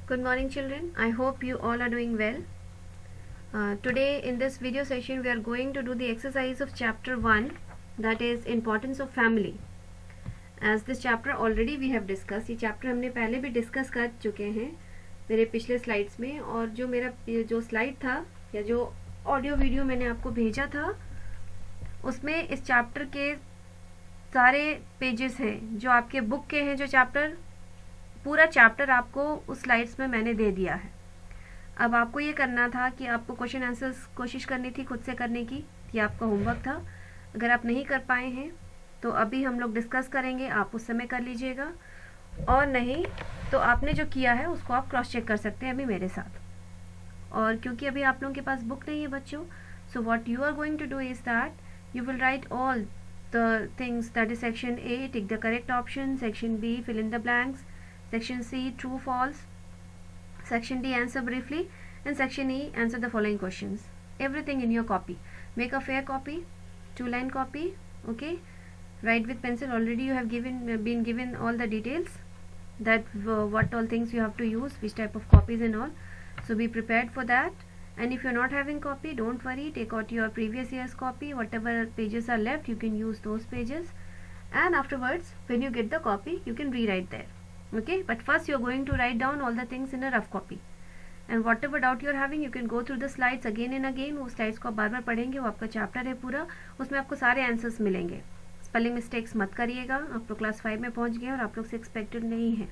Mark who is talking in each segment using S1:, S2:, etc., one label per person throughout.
S1: Good morning children. I hope you all are doing well. Today in this video session we are going to do the exercise of chapter 1, that is importance of family. As this chapter already we have discussed, ये chapter हमने पहले भी discuss कर चुके हैं मेरे पिछले slides में, और जो मेरा जो slide था या जो audio video मैंने आपको भेजा था उसमें इस chapter के सारे pages हैं जो आपके book के हैं, जो chapter पूरा चैप्टर आपको उस स्लाइड्स में मैंने दे दिया है। अब आपको ये करना था कि आपको क्वेश्चन आंसर्स कोशिश करनी थी खुद से करने की, ये आपका होमवर्क था। अगर आप नहीं कर पाए हैं तो अभी हम लोग डिस्कस करेंगे, आप उस समय कर लीजिएगा, और नहीं तो आपने जो किया है उसको आप क्रॉस चेक कर सकते हैं अभी मेरे साथ। और क्योंकि अभी आप लोगों के पास बुक नहीं है बच्चों, so what you are going to do is that you will write all the things, that is section A tick the correct option, section B fill in the blanks, section C true false, section D answer briefly, and section E answer the following questions. Everything in your copy. Make a fair copy, 2-line copy. Okay, write with pencil. Already you have been given all the details, that what all things you have to use, which type of copies and all. So be prepared for that. And if you're not having copy, don't worry, take out your previous year's copy. Whatever pages are left, you can use those pages, and afterwards when you get the copy you can rewrite there. Okay, but first you are going to write down all the things in a rough copy, and whatever doubt you are having you can go through the slides again and again. वो slides को आप बार बार पढ़ेंगे, वो आपका chapter है पूरा, उसमें आपको सारे आंसर्स मिलेंगे। स्पेलिंग मिस्टेक्स मत करिएगा, आप लोग क्लास 5 में पहुंच गए और आप लोग से एक्सपेक्टेड नहीं है।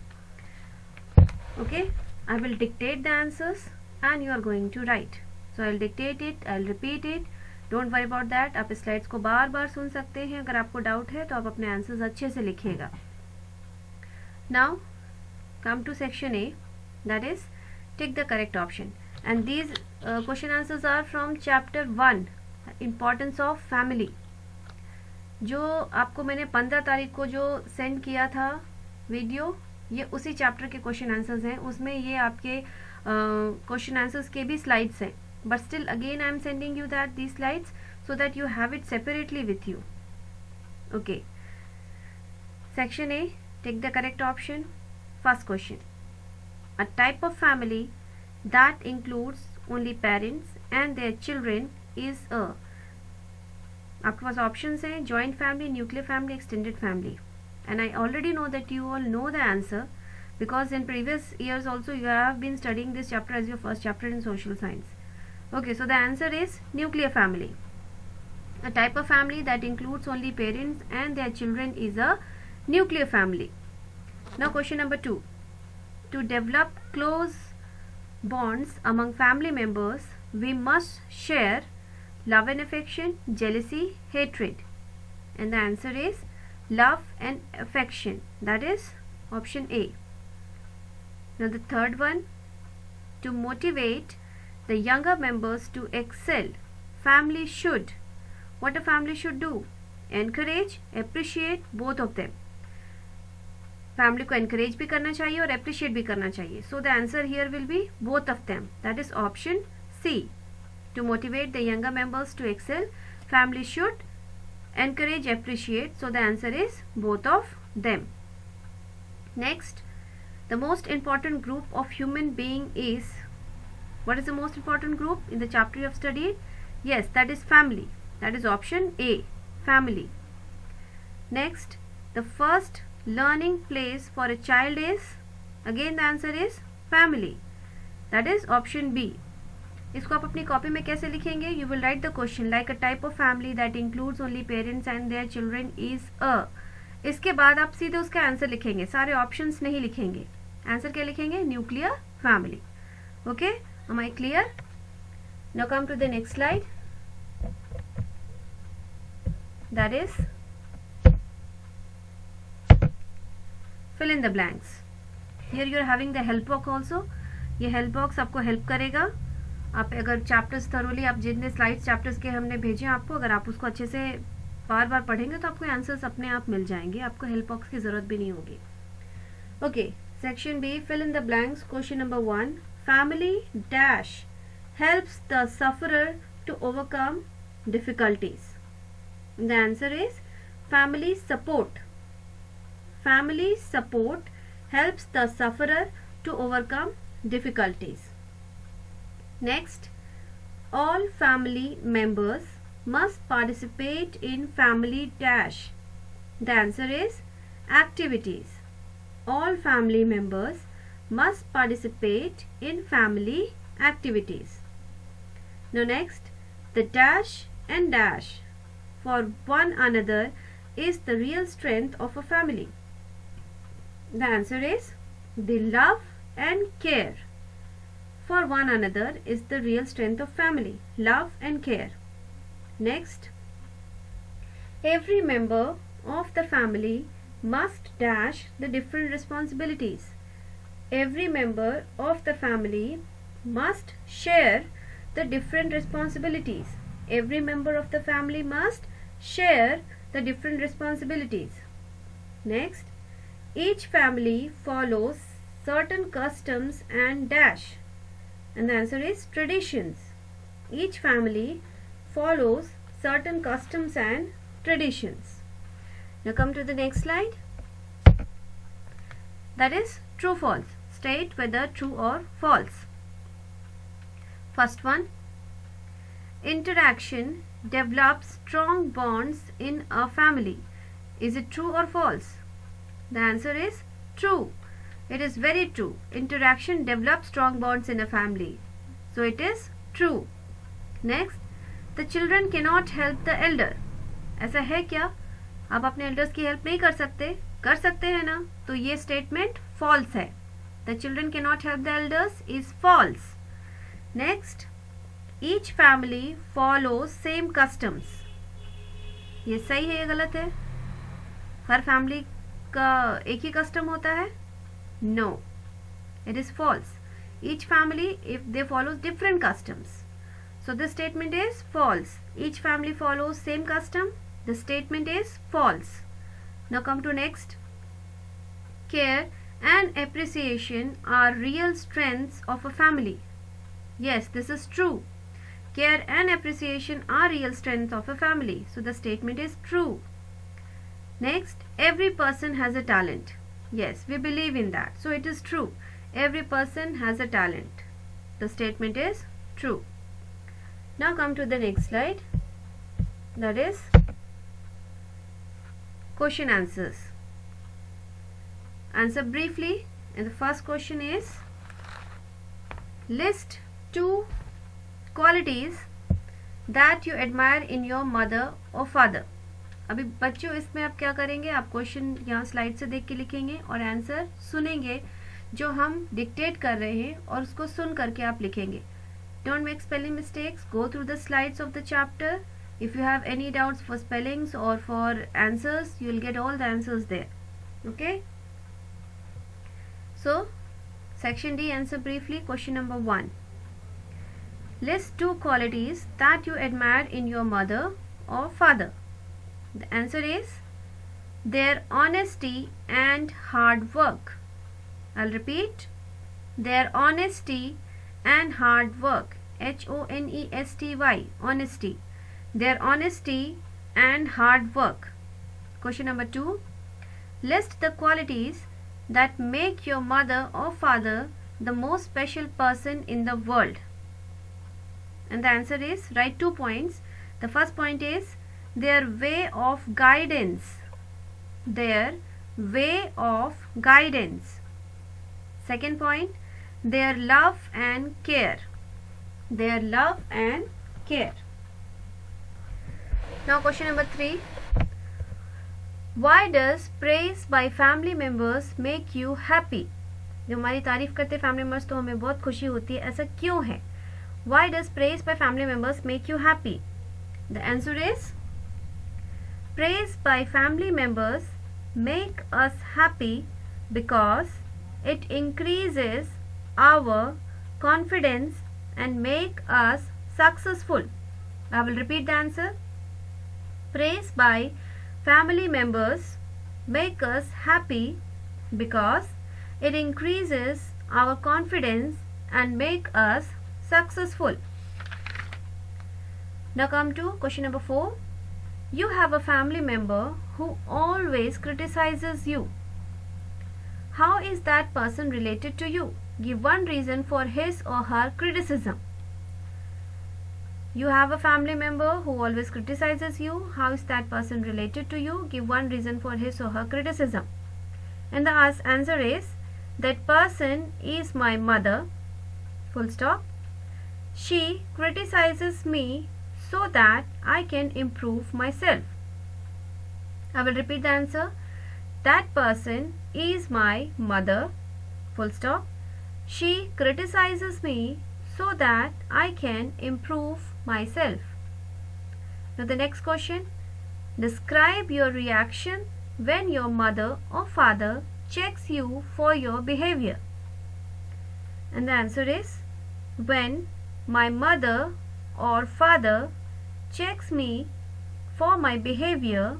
S1: Okay, I will dictate the answers and you are going to write. So I will dictate it, I will repeat it, don't worry about that. आप स्लाइड्स को बार बार सुन सकते हैं। अगर आपको डाउट है तो आप अपने आंसर्स अच्छे से लिखिएगा। Now come to section A, that is tick the correct option, and these question answers are from chapter 1, importance of family, जो आपको मैंने 15 तारीख को जो सेंड किया था वीडियो, ये उसी चैप्टर के क्वेश्चन आंसर्स हैं। उसमें ये आपके क्वेश्चन आंसर्स के भी स्लाइड्स हैं, but still again I am sending you that these slides so that you have it separately with you. Okay, section A, take the correct option. First question, a type of family that includes only parents and their children is a, आपके पास options हैं, joint family, nuclear family, extended family, and I already know that you all know the answer because in previous years also you have been studying this chapter as your first chapter in social science. Okay, so the answer is nuclear family. A type of family that includes only parents and their children is a nuclear family. Now question number 2, to develop close bonds among family members we must share love and affection, jealousy, hatred, and the answer is love and affection, that is option A. Now the third one, to motivate the younger members to excel, family should, what a family should do, encourage, appreciate, both of them. Family को encourage भी करना चाहिए और appreciate भी करना चाहिए। So the answer here will be both of them, that is option C. To motivate the younger members to excel, family should encourage, appreciate, so the answer is both of them. Next, the most important group of human being is, what is the most important group in the chapter you have studied? Yes, that is family, that is option A, family. Next, the first learning place for a child is, again the answer is family, that is option B. इसको आप अपनी copy में कैसे लिखेंगे? You will write the question like a type of family that includes only parents and their children is a, इसके बाद आप सीधे उसका आंसर लिखेंगे, सारे ऑप्शंस नहीं लिखेंगे। आंसर क्या लिखेंगे? Nuclear family. Okay, am I clear? Now come to the next slide, that is fill in the blanks. Here you are having the help box also. ये help box आपको help करेगा। आप अगर chapters thoroughly, आप जितने slides chapters के हमने भेजे आपको, अगर आप उसको अच्छे से बार बार पढ़ेंगे तो आपको आंसर्स अपने आप मिल जाएंगे, आपको help box की ज़रूरत भी नहीं होगी। Okay, section B, fill in the blanks. Question number 1, family dash helps the sufferer to overcome difficulties. The answer is family support. Family support helps the sufferer to overcome difficulties. Next, all family members must participate in family dash. The answer is activities. All family members must participate in family activities. Now next, the dash and dash for one another is the real strength of a family. The answer is the love and care for one another is the real strength of family. Love and care. Next, every member of the family must dash the different responsibilities. Every member of the family must share the different responsibilities. Every member of the family must share the different responsibilities. Next, each family follows certain customs and dash. And the answer is traditions. Each family follows certain customs and traditions. Now come to the next slide. That is true false. State whether true or false. First one, interaction develops strong bonds in a family. Is it true or false? The answer is true. It is very true. Interaction develops strong bonds in a family. So it is true. Next, the children cannot help the elder. ऐसा है क्या? आप अपने elders की help नहीं कर सकते? कर सकते हैं ना? तो ये statement false है. The children cannot help the elders is false. Next, each family follows same customs. ये सही है या गलत है? हर family का एक ही custom होता है? No, it is false. Each family, if they follow different customs. So this statement is false. Each family follows same custom. The statement is false. Now come to next. Care and appreciation are real strengths of a family. Yes, this is true. Care and appreciation are real strengths of a family. So the statement is true. Next, every person has a talent. Yes, we believe in that. So it is true. Every person has a talent. The statement is true. Now come to the next slide. That is question answers. Answer briefly. And the first question is, list 2 qualities that you admire in your mother or father. अभी बच्चों इसमें आप क्या करेंगे, आप question यहाँ slide से देख के लिखेंगे और आंसर सुनेंगे जो हम डिक्टेट कर रहे हैं और उसको सुन करके आप लिखेंगे. Don't make spelling mistakes. Go through the slides of the chapter. If you have any doubts for spellings or for answers, you will get all the answers there. Okay? So, section D, answer briefly. Question number 1. List 2 qualities that you admire in your mother or father. The answer is their honesty and hard work. I'll repeat. Their honesty and hard work. Honesty. Honesty. Their honesty and hard work. Question number 2. List the qualities that make your mother or father the most special person in the world. And the answer is, write 2 points. The first point is their way of guidance. Their way of guidance. Second point, their love and care. Their love and care. Now question number 3. Why does praise by family members make you happy? जो हमारी तारीफ करते family members तो हमें बहुत खुशी होती है, ऐसा क्यों है? Why does praise by family members make you happy? The answer is, praise by family members make us happy because it increases our confidence and make us successful. I will repeat the answer. Praise by family members make us happy because it increases our confidence and make us successful. Now come to question number 4. You have a family member who always criticizes you. How is that person related to you? Give one reason for his or her criticism. You have a family member who always criticizes you. How is that person related to you? Give one reason for his or her criticism. And the answer is, that person is my mother, full stop. She criticizes me so that I can improve myself. I will repeat the answer. That person is my mother, full stop. She criticizes me so that I can improve myself. Now the next question. Describe your reaction when your mother or father checks you for your behavior. And the answer is, when my mother or father checks me for my behavior,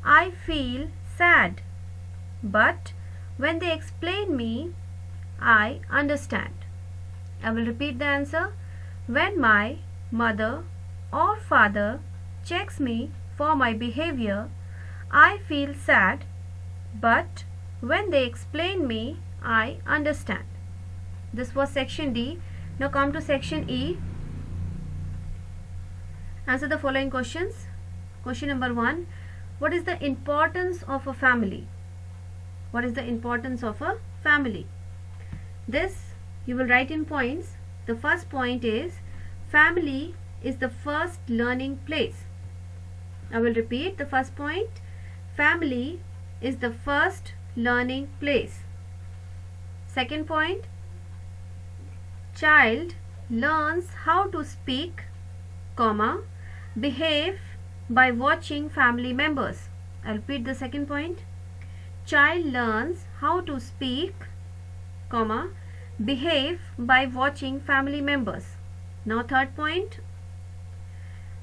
S1: I feel sad, but when they explain me, I understand. I will repeat the answer. When my mother or father checks me for my behavior, I feel sad, but when they explain me, I understand. This was section D. Now come to section E. Answer the following questions. Question number 1. What is the importance of a family? What is the importance of a family? This you will write in points. The first point is, family is the first learning place. I will repeat the first point. Family is the first learning place. Second point, child learns how to speak, comma, behave by watching family members. I'll repeat the second point. Child learns how to speak, comma, behave by watching family members. Now third point,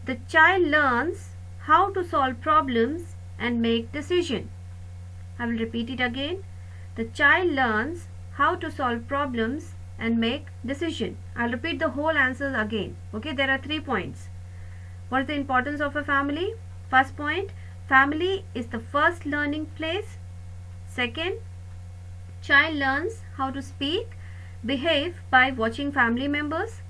S1: the child learns how to solve problems and make decisions. I will repeat it again. The child learns how to solve problems and make decisions. I'll repeat the whole answers again. Okay, there are 3 points. What is the importance of a family? First point, family is the first learning place. Second, child learns how to speak, behave by watching family members.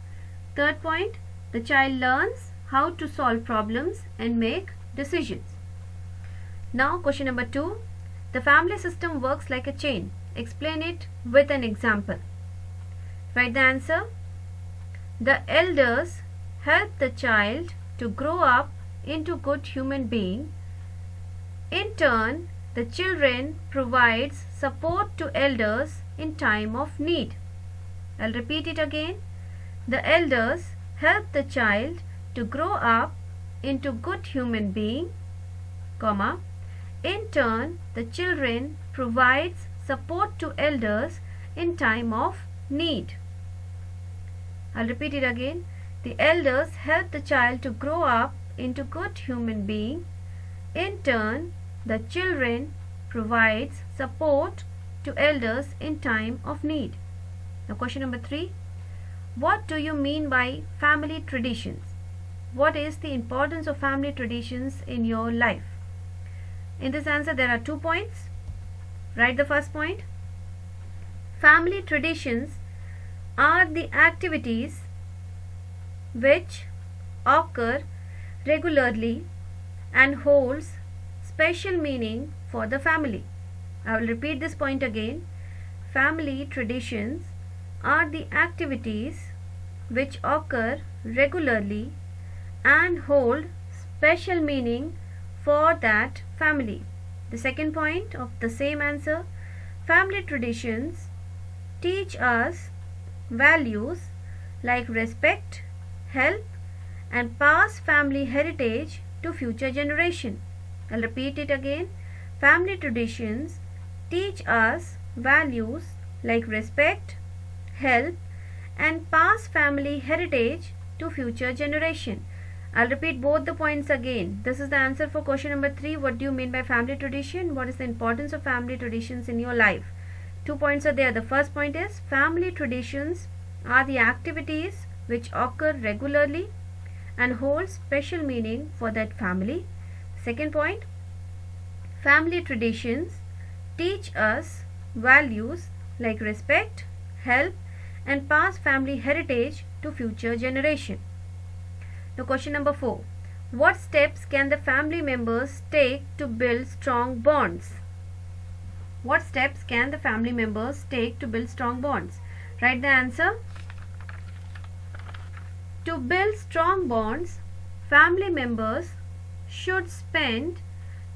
S1: Third point, the child learns how to solve problems and make decisions. Now question number 2. The family system works like a chain. Explain it with an example. Write the answer. The elders help the child to grow up into good human being. In turn, the children provides support to elders in time of need. I'll repeat it again. The elders help the child to grow up into good human being, comma, in turn, the children provides support to elders in time of need. I'll repeat it again. The elders help the child to grow up into good human being. In turn, the children provides support to elders in time of need. Now question number 3. What do you mean by family traditions? What is the importance of family traditions in your life? In this answer there are 2 points. Write the first point. Family traditions are the activities which occur regularly and holds special meaning for the family. I will repeat this point again. Family traditions are the activities which occur regularly and hold special meaning for that family. The second point of the same answer, family traditions teach us values like respect, help, and pass family heritage to future generation. I'll repeat it again. Family traditions teach us values like respect, help, and pass family heritage to future generation. I'll repeat both the points again. This is the answer for question number 3. What do you mean by family tradition? What is the importance of family traditions in your life? 2 points are there. The first point is family traditions are the activities which occur regularly and hold special meaning for that family. Second point, family traditions teach us values like respect, help and pass family heritage to future generation. Now question number 4. What steps can the family members take to build strong bonds? What steps can the family members take to build strong bonds? Write the answer. To build strong bonds, family members should spend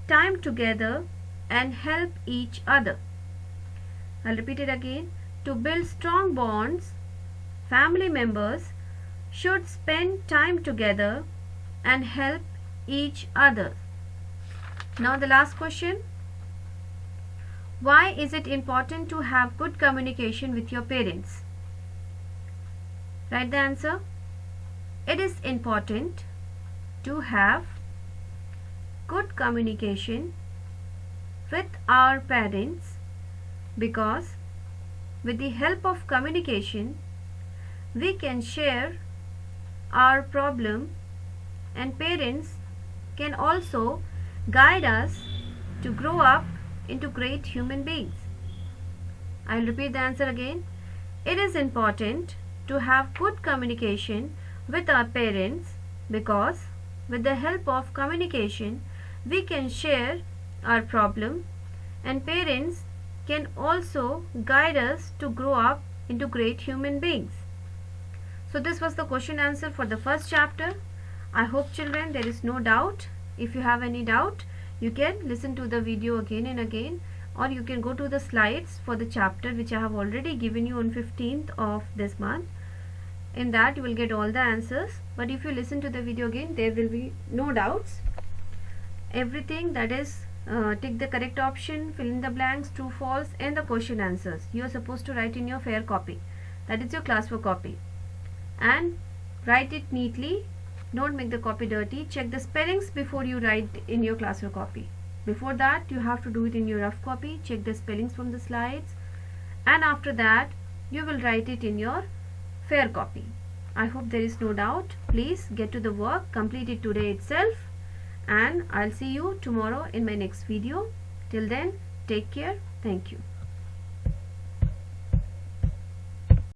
S1: time together and help each other. I'll repeat it again. To build strong bonds, family members should spend time together and help each other. Now the last question. Why is it important to have good communication with your parents? Write the answer. It is important to have good communication with our parents because with the help of communication we can share our problem and parents can also guide us to grow up into great human beings. I will repeat the answer again. It is important to have good communication with our parents because with the help of communication we can share our problem and parents can also guide us to grow up into great human beings. So this was the question answer for the first chapter. I hope children there is no doubt. If you have any doubt you can listen to the video again and again, or you can go to the slides for the chapter which I have already given you on 15th of this month. In that you will get all the answers, but if you listen to the video again there will be no doubts. Everything that is tick the correct option, fill in the blanks, true, false, and the question answers you are supposed to write in your fair copy, that is your classwork copy, and write it neatly. Don't make the copy dirty. Check the spellings before you write in your classwork copy. Before that you have to do it in your rough copy. Check the spellings from the slides, and after that you will write it in your fair copy. I hope there is no doubt. Please get to the work, complete it today itself, and I'll see you tomorrow in my next video. Till then, take care. Thank you.